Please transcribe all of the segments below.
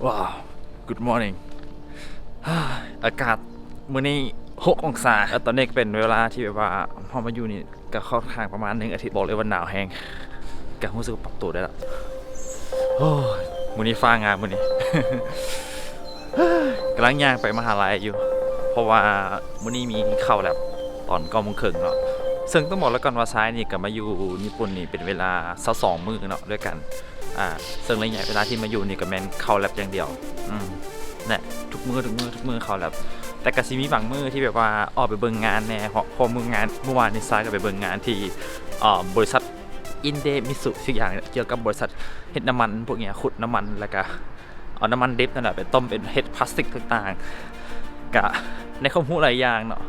ว้าว Good morning อากาศมื้อนี้6 องศาแล้วตอนนี้เป็นเวลาที่แบบว่าพอมาอยู่นี่ก็ค่อนข้างประมาณ1 อาทิตย์บอกเลยว่าหนาวแห้งก็รู้สึกปรับตัวได้แล้วโอ้ยมื้อนี้ฟ้างามมื้อนี้ กำลังย่างไปมหาลัยอยู่เพราะว่ามื้อนี้มีเข้าแลบตอน9 โมงครึ่งเนาะซึ่งต้องบอกแล้วก่อนว่าซ้ายนี่ก็มาอยู่ญี่ปุ่นนี่เป็นเวลา22 มื้อเนาะด้วยกันซึ่งระยะเวลาที่มาอยู่นี่ก็แม่นเข้าแลบอย่างเดียวเนี่ยทุกมื้อเข้าแลบแต่ก็สิมีบางมื้อที่แบบว่าออกไปเบิ่งงานแน่พอมื้องานเมื่อวานนี่ซ้ายก็ไปเบิ่งงานที่บริษัทอินเดมิสุทุกอย่างเกี่ยวกับบริษัทเฮ็ดน้ำมันพวกเนี้ยขุดน้ำมันแล้วก็เอาน้ำมันดิบนั่นแหละไปต้มเป็นเฮ็ดพลาสติกต่างๆกะในข้อมูลหลายอย่างเนาะ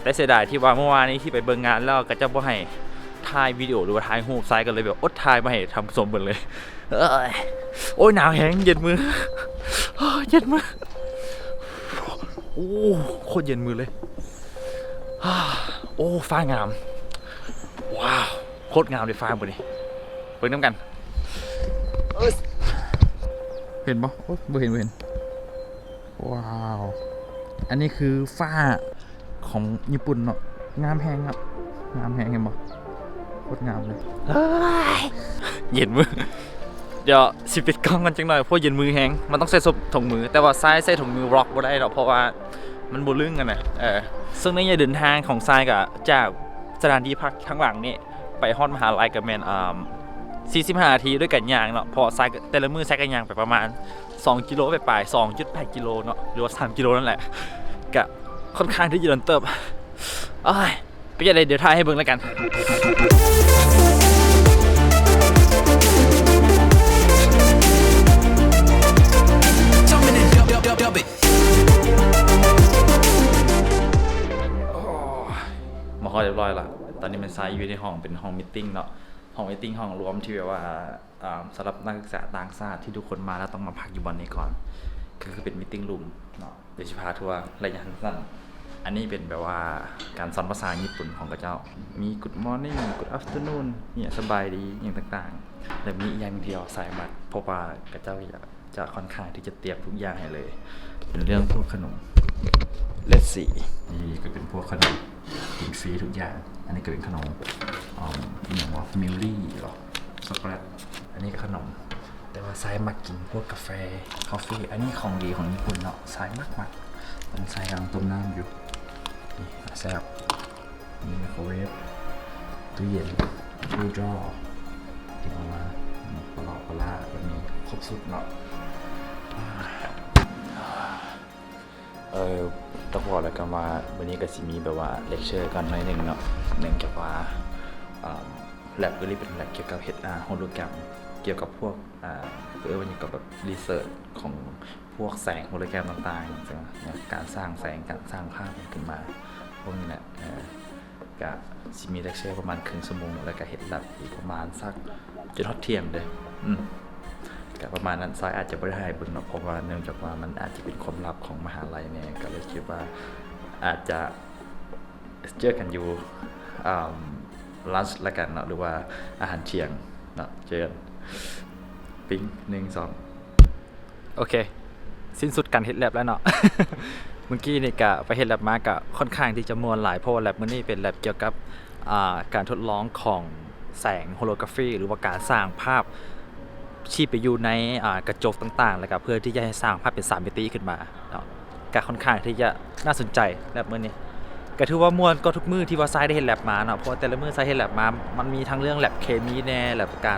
แต่เสียดายที่ว่าเมื่อวานนี้ที่ไปเบิ่งงานแล้วก็จะบ่ให้ถ่ายวิดีโอหรือว่าถ่ายรูปซ้ายกันเลยแบบอดถ่ายมาให้ทำสมบูรณ์เลยโอ้ยหนาวแห้งเย็นมือเย็นมือโอ้โคตรเย็นมือเลยโอ้ฟ้างามว้าวโคตรงามเลยฟ้าบนนี้เบิ่งน้ำกันเห็นปะโอ้บ่เห็นว้าวอันนี้คือฟ้าของญี่ปุ่นเนาะงามแหงครับงามแหงเห็นปะโคตรงามเลยเย็นมือเดี๋ยวสิปิดกล้องกันจังหน่อยเพราะเย็นมือแหงมันต้องใส่ถุงมือแต่ว่าซ้ายใส่ถุงมือร็อกบ่ได้หรอกเพราะว่ามันบ่ลึงกันนะซึ่งในเดินทางของซ้ายกับจากสถานที่พักข้างหลังนี่ไปฮอดมหาลัยกับแมน45 นาทีด้วยกันยางเนาะพอซ้ายแต่ละมือซ้ายกันยางไปประมาณ2 กิโลไป 2.8 กิโลเนาะหรือว่า3 กิโลนั่นแหละก็ค่อนข้างที่จะเดินเติบไปยังไงเดี๋ยวถ่ายให้เบิ่งแล้วกันมาฮอดเรียบร้อยละตอนนี้เป็นไซต์อยู่ในห้องเป็นห้องมีตติ้งเนาะห้องมีตติ้งห้องรวมที่แบบว่าสำหรับนักศึกษาต่างชาติที่ทุกคนมาแล้วต้องมาพักอยู่บนนี้ก่อนคือเป็นมีตติ้งรูมเนาะเดี๋ยวจะพาทัวร์ระยะสั้นอันนี้เป็นแบบว่าการสอนภาษาญี่ปุ่นของกระเจ้ามี Good morning Good afternoon เนี่ยสบายดีอย่างต่างๆและมีอย่างเดียวสายมัดเพราะว่ากระเจ้าจะค่อนข้างที่จะเตรียมทุกอย่างให้เลยเป็นเรื่องพวกขนมเลดสีนี่ก็เป็นพวกขนมกินฟรีทุกอย่างอันนี้ก็เป็นขนมอย่างว่ามิลลี่หรอช็อกโกแลตอันนี้ก็ขนมแต่ว่าไซมักกินพวกกาแฟคอฟฟี่อันนี้ของดีของญี่ปุ่นเนาะไซมากมันไซกำลังต้มน้ำอยู่นี่แซ่บมีไมโครเวฟตู้เย็นตู้จ่อกินออกมาปลาแบบนี้ครบสุดเนาะต้องบอกแล้วกันว่าวันนี้ก็สิมีแบบว่าเลคเชอร์กันหน่อยนึงเนาะเนื่องจากว่าแลบก็รีเป็นแลบเกี่ยวกับโฮโลแกรมเกี่ยวกับพวกวันนี้ก็แบบรีเสิร์ชของพวกแสงโฮโลแกรมต่างๆการสร้างแสงการสร้างภาพขึ้นมาพวกนี้แหละก็สิมีเลคเชอร์ประมาณครึ่งชั่วโมงแล้วก็เฮ็ดแลบอีกประมาณสักจนทอดเที่ยงเลยประมาณนั้นซ้ายอาจจะไม่ได้ให้เบิ่งเนาะเพราะว่าเนื่องจากว่ามันอาจจะเป็นความลับของมหาลัยเนี่ยก็เลยคิดว่าอาจจะเจอกันอยู่ลันช์ละกันเนาะหรือว่าอาหารเที่ยงเนาะเจอกันปิ๊ง1 2โอเคสิ้นสุดการเฮ็ดแลบแล้วเนาะ เมื่อกี้นี่ก็ไปเฮ็ดแลบมาก็ค่อนข้างที่จะม่วนหลายเพราะว่าแลบมื้อนี้เป็นแลบเกี่ยวกับการทดลองของแสงโฮโลกราฟีหรือว่าการสร้างภาพชี้ไปอยู่ในกระจกต่างๆแล้วก็เพื่อที่จะให้สร้างภาพเป็น3 มิติขึ้นมาเนาะก็ค่อนข้างที่จะน่าสนใจแลบมื้อนี้ก็ถือว่าม่วนก็ทุกมื้อที่ว่าไซด์ได้เฮ็ดแลบมาเนาะเพราะแต่ละมื้อไซด์เฮ็ดแลบมามันมีทั้งเรื่องแลบเคมีแน่แลบก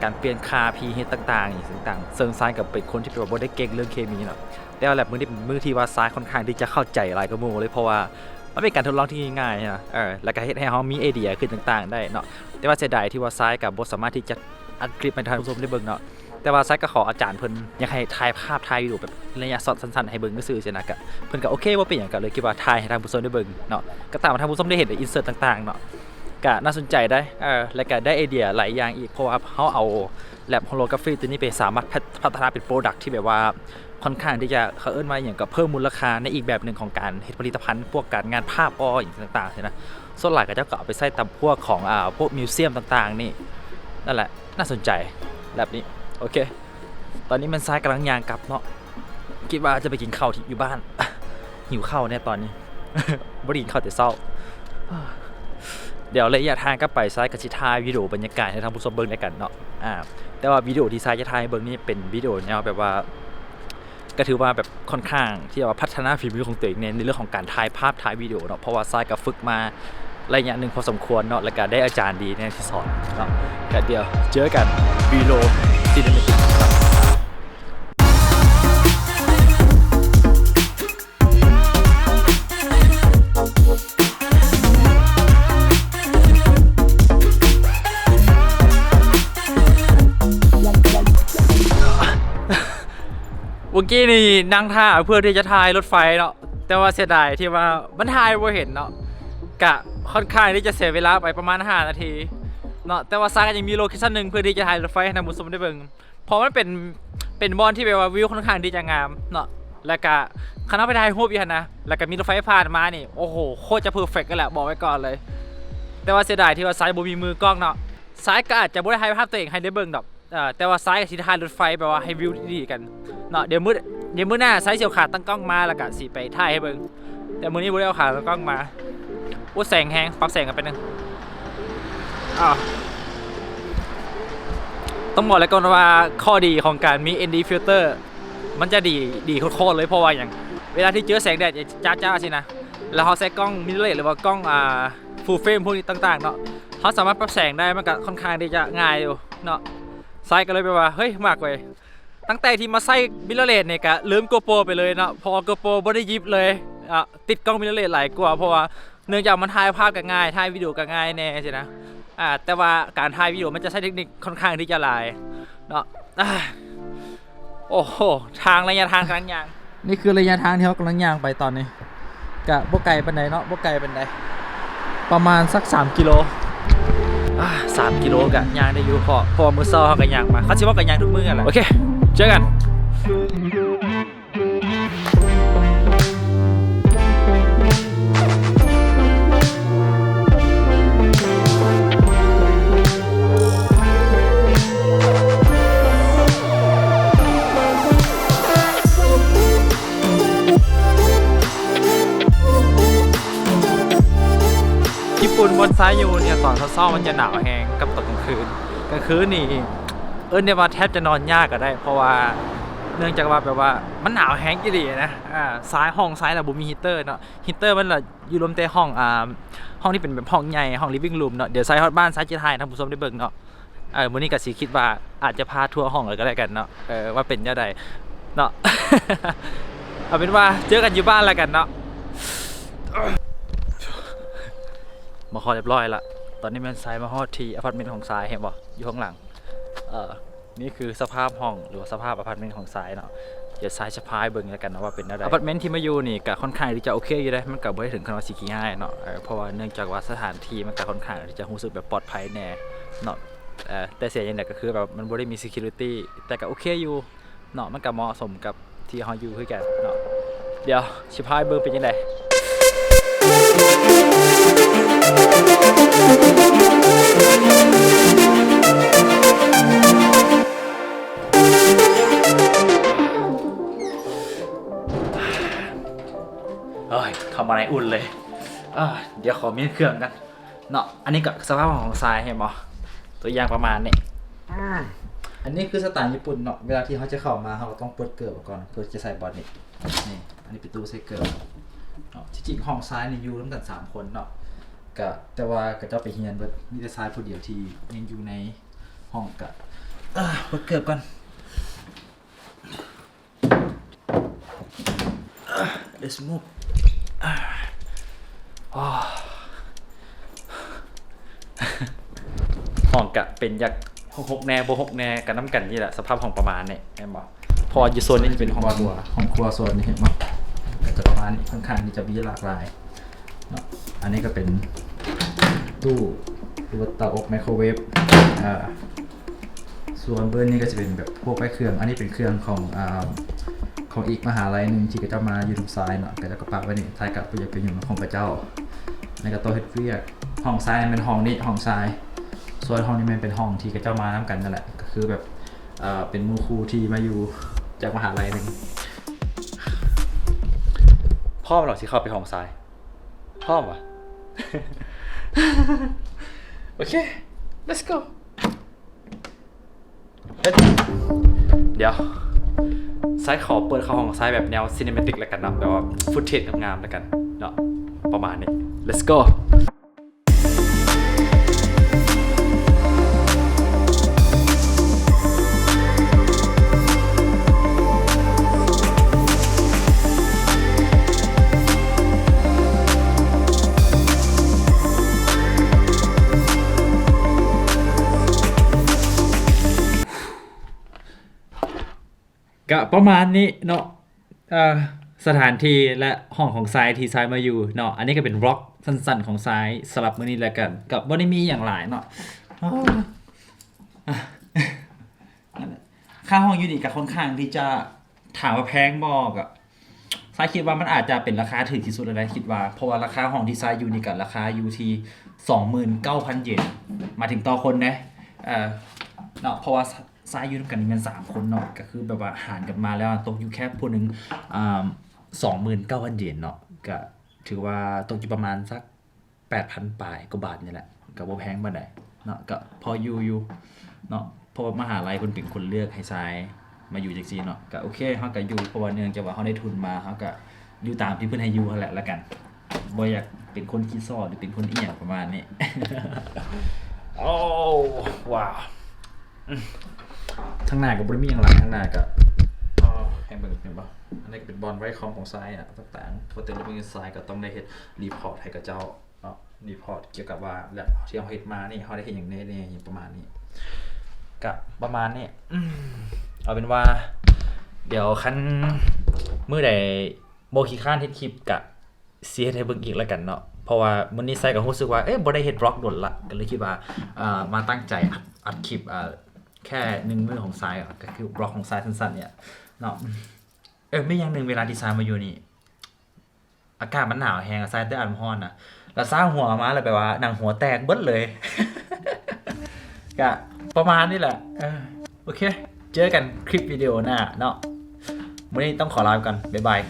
ารเปลี่ยนค่า pH ต่างๆอย่างต่างๆเซิงไซด์กับเป็นคนที่แบบบ่ได้เก่งเรื่องเคมีเนาะแต่ว่าแลบมื้อนี้เป็นมื้อที่ว่าไซด์ค่อนข้างที่จะเข้าใจหลายกว่าหมู่เลยเพราะว่ามันเป็นการทดลองที่ง่ายๆนะแล้วก็เฮ็ดให้เฮามีไอเดียขึ้นต่างๆได้เนาะแต่ว่าเสียดายที่ว่าไซด์ก็บ่สามารถที่จะอัดคลิปให้ท่านผู้ชมได้เบิ่งเนาะแต่ว่าไซก็ขออาจารย์เพิ่นอยากให้ถ่ายภาพถ่ายวิดีโอแบบระยะสั้นๆให้เบิ่งซื่อๆซี่นะก็เพิ่นก็โอเคบ่เป็นหยังก็เลยคิดว่าถ่ายให้ท่านผู้ชมได้เบิ่งเนาะก็ตามท่านผู้ชมได้เห็นในอินเสิร์ตต่างๆเนาะก็น่าสนใจได้แล้วก็ได้ไอเดียหลายอย่างอีกเพราะว่าเฮาเอาแลบโฮโลกราฟีตัวนี้ไปสามารถพัฒนาเป็นโปรดักต์ที่แบบว่าค่อนข้างที่จะเขาเอิ้นว่าอย่างกับเพิ่มมูลค่าในอีกแบบนึงของการเฮ็ดผลิตภัณฑ์พวกการงานภาพอย่างต่างๆนะส่วนหลายก็จะเอาไปใส่ตามพวกของพวกมิวเซียมต่างๆนี่นั่นแหละน่าสนใจแบบนี้โอเค ตอนนี้มันซ้ายกำลังยางกลับเนาะคิดว่าจะไปกินข้าวที่อยู่บ้าน หิวข้าวเนี่ยตอนนี้ บ่ได้กินข้าวแต่เช้า เดี๋ยวระยะทางก็ไปซ้ายกับชิทายวิดีโอบรรยากาศให้ทางผู้ชมเบิ่งได้กันเนาะแต่ว่าวิดีโอที่ซ้ายจะถ่ายเบิ่งนี่เป็นวิดีโอแนวแบบว่าก็ถือว่าแบบค่อนข้างที่จะว่าพัฒนาฝีมือของตัวเองในเรื่องของการถ่ายภาพถ่ายวิดีโอเนาะเพราะว่าซ้ายก็ฝึกมาระยะหนึ่งพอสมควรเนาะแล้วก็ได้อาจารย์ดีในที่สอนเนาะก็เดี๋ยวเจอกันวิดีโอซีนิเมติกครับเมื่อกี้นี่นั่งท่าเพื่อที่จะถ่ายรถไฟเนาะแต่ว่าเสียดายที่ว่ามันถ่ายบ่เห็นเนาะกะค่อนข้างที่จะเสียเวลาไปประมาณ5 นาทีเนาะแต่ว่าซ้ายก็ยังมีโลเคชั่นหนึ่งเพื่อที่จะถ่ายรถไฟให้ท่านผู้ชมได้เบิ่งเพราะมันเป็นบอลที่แบบว่าวิวค่อนข้างที่จะงามเนาะแล้วก็คณะไปถ่ายรูปอีกนะแล้วก็มีรถไฟผ่านมานี่โอ้โหโคตรจะเพอร์เฟกต์กันแหละบอกไว้ก่อนเลยแต่ว่าเสียดายที่ว่าซ้ายบ่มีมือกล้องเนาะซ้ายก็อาจจะบ่ได้ถ่ายภาพตัวเองให้ได้เบิ่งดอกแต่ว่าซ้ายกับสิถ่ายรถไฟแบบว่าให้วิวดีๆกันเนาะเดี๋ยวมื้อหน้าซ้ายเสียวขาตั้งกล้องมาแล้วก็สิไปถ่ายให้เบิ่งแต่มื้อนี้บ่ได้เอาขาตั้งกล้องมาโอ้แสงแฮงปรับแสงกันไปนึงต้องบอกเลยก่อนว่าข้อดีของการมี ND filter มันจะดีโคตรเลยเพราะว่าอย่างเวลาที่เจอแสงแดดจ้าๆสินะแล้วเขาใช้กล้องมิเรอร์หรือว่ากล้องfull frame พวกนี้ต่างๆเนาะเขาสามารถปรับแสงได้มันก็ค่อนข้างที่จะง่ายอยู่เนาะไซก็เลยไปว่าเฮ้ยมากเลยตั้งแต่ที่มาใส่มิเรอร์เนี่ยก็ลืม GoPro ไปเลยเนาะพอ GoPro บ่ได้ยิบเลยติดกล้องมิเรอร์หลายกว่าเพราะว่าเนื่องจากมันถ่ายภาพก็ง่ายถ่ายวิดีโอก็ง่ายแน่ใช่นะแต่ว่าการถ่ายวิดีโอมันจะใช้เทคนิคค่อนข้างที่จะหลายเนาะโอ้โหระยะทางกำลังยางนี่คือระยะทางที่เขากำลังยางไปตอนนี้กะบ่ไกลปานใดเนาะบ่ไกลปานใดประมาณสัก3 กิโล3 กิโลกะยางได้อยู่พอมือเศร้าเขาก็ยางมาเขาชิว่ากันยางทุกมื้อกันแหละโอเคเจอกันญี่ปุ่นบนซ้ายอยู่เนี่ยตอนเช้ามันจะหนาวแห้งกับตอนกลางคืนนี่เนี่ยว่าแทบจะนอนยากก็ได้เพราะว่าเนื่องจากว่าแบบว่ามันหนาวแห้งจริงๆนะซ้ายห้องซ้ายเราบุมีฮีเตอร์เนาะฮีเตอร์มันละอยู่รวมแต่ห้องที่เป็นแบบห้องใหญ่ห้องลิฟวิ่งรูมเนาะเดี๋ยวซ้ายฮอดบ้านซ้ายจะถ่ายท่านผู้ชมได้เบิ่งเนาะมื้อนี้ก็สิคิดว่าอาจจะพาทัวร์ห้องเลยก็ได้กันเนาะว่าเป็นยังไงเนาะ เอาเป็นว่าเจอกันอยู่บ้านแล้วกันเนาะมาคอเรียบร้อยละตอนนี้มันซ้ายมาฮอดที่อพาร์ตเมนต์ของซ้ายเห็นบ่อยู่ข้างหลังนี่คือสภาพห้องหรือว่าสภาพอพาร์ตเมนต์ของซ้ายเนาะเดี๋ยวซ้ายจะพายเบิ่งแล้วกันนะว่าเป็นอะไรอพาร์ตเมนต์ที่มาอยู่นี่ก็ค่อนข้างที่จะโอเคอยู่ได้มันก็บ่ได้ถึงขนาดสิขี้ง่ายเนาะเพราะว่าเนื่องจากว่าสถานที่มันก็ค่อนข้างที่จะรู้สึกแบบปลอดภัยแน่เนาะแต่เสียอย่างเดียวก็คือแบบมันบ่ได้มี security แต่ก็โอเคอยู่เนาะมันก็เหมาะสมกับที่เฮาอยู่คือกันเนาะเดี๋ยวสิพายเบิ่งเป็นจังได๋เข้ามาในอุ่นเลยเดี๋ยวขอมีเครื่องกันเนาะอันนี้กับสภาพของทรายเห็นบ่ตัวอย่างประมาณนี้อันนี้คือสไตล์ญี่ปุ่นเนาะเวลาที่เขาจะเข้ามาเขาก็ต้องเปิดเกิบก่อนเพื่อจะใส่บอลนี่อันนี้เป็นตู้ใส่เกิบเนาะที่จริงห้องซ้ายนี่อยู่ร่วมกัน3 คนเนาะแต่ว่าก็จะไปเฮียนเบิดมีแต่ซ้ายผู้เดียวที่ยังอยู่ในห้องกับเปิดเกิบก่อนlet's move ห้องกะเป็นยัก6 แนว6 แนวกันน้ำกันนี่แหละสภาพห้องประมาณนี้เห็นบ่พออยู่โซนนี้จะเป็นห้องครัวโซนนี้เห็นบ่จะประมาณนี้ค่อนข้างที่จะมีหลากหลายเนาะอันนี้ก็เป็นตู้หรือว่าเตาอบไมโครเวฟส่วนเบอร์นี้ก็จะเป็นแบบพวกเครื่องอันนี้เป็นเครื่องของอีกมหาลัยหนึ่งที่ก็จะมาอยู่ทางซ้ายเนาะก็จะกระปะไว้นี่ท้ายกับก็จะเป็นอยู่ของพระเจ้าในกระโต๊ะเฮ็ดเวียกห้องซ้ายเป็นห้องนี้ห้องซ้ายส่วนห้องนี้มันเป็นห้องที่ก็จะมาน้ำกันนั่นแหละก็คือแบบ เป็นหมู่ครูที่มาอยู่จากมหาลัยหนึ่งพ่อมันหรอกที่เข้าไปห้องซ้ายพ่อมวะ โอเค let's go เดี๋ยวซ้ายขอเปิดเข้าห้องซ้ายแบบแนวซีนิเมติกแล้วกันเนาะแบบว่าฟุตเทจงามๆแล้วกันเนาะประมาณนี้ let's go ก็ประมาณนี้เนาะสถานที่และห้องของทรายที่ทรายมาอยู่เนาะอันนี้ก็เป็นร็อกสั้นๆของทรายสลับมื้อนี้แล้วกันกับบ่ได้มีอย่างหลายเนาะค่าห้องอยู่นี่ก็ค่อนข้างที่จะถามว่าแพงบ่ก็ทรายคิดว่ามันอาจจะเป็นราคาถูกที่สุดแล้วนะคิดว่าเพราะว่าราคาห้องที่ทรายอยู่นี่ก็ราคาอยู่ที่ 29,000 เยนมาถึงต่อคนนะเนาะเพราะว่าซ้ายอยู่ด้วยกันนี่มัน3 คนเนาะก็คือแบบว่าหารกันมาแล้วตกอยู่แค่ผู้หนึ่ง29,000 เยนเนาะก็ถือว่าตกอยู่ประมาณสัก 8,000 ปลายกว่าบาทนี่แหละก็บ่แพงปานใดเนาะก็พออยู่เนาะเพราะว่ามหาลัยเพิ่นเป็นคนเลือกให้ซ้ายมาอยู่จังซี่เนาะก็โอเคเฮาก็อยู่เพราะว่าเนื่องจากว่าเฮาได้ทุนมาเฮาก็อยู่ตามที่เพิ่นให้อยู่นั่นแหละแล้วกันบ่อยากเป็นคนขี้ซ้อหรือเป็นคนอีหยังประมาณนี้ โอ้ว้าวทั้งหน้ากับบริมีอย่างหลังทั้งหน้ากับให้เบิ่งเห็นป่ะอันนี้ก็เป็นบอลไว้คอมของซ้ายอ่ะต่างๆพอเติมลงไปซ้ายก็ต้องได้เฮ็ดรีพอร์ตให้กับเจ้าเนาะรีพอร์ตเกี่ยวกับว่าแล้วที่เราเฮ็ดมานี่เขาได้เฮ็ดอย่างนี้อย่างประมาณนี้ก็ประมาณนี้เอาเป็นว่าเดี๋ยวคันมื้อใดโบขี้ข้านเฮ็ดคลิปกะสิเฮ็ดให้เบิ่งอีกแล้วกันเนาะเพราะว่ามื้อนี้ซ้ายก็รู้สึกว่าบ่ได้เฮ็ดบล็อกโดนละก็เลยคิดว่ามาตั้งใจอัดคลิปแค่1 มื้อของซ้ายก็คือบล็อกของซ้ายสั้นๆเนี่ยเนาะไม่อย่างหนึ่งเวลาที่ซ้ายมาอยู่นี่อากาศมันหนาวแฮงซ้ายแต่อันร้อนน่ะแล้วซ้ายหัวมาแล้วแบบว่าหนังหัวแตกเบิดเลย ก็ประมาณนี้แหละโอเคเจอกันคลิปวิดีโอหน้าเนาะวันนี้ต้องขอลาไปก่อนบ๊ายบาย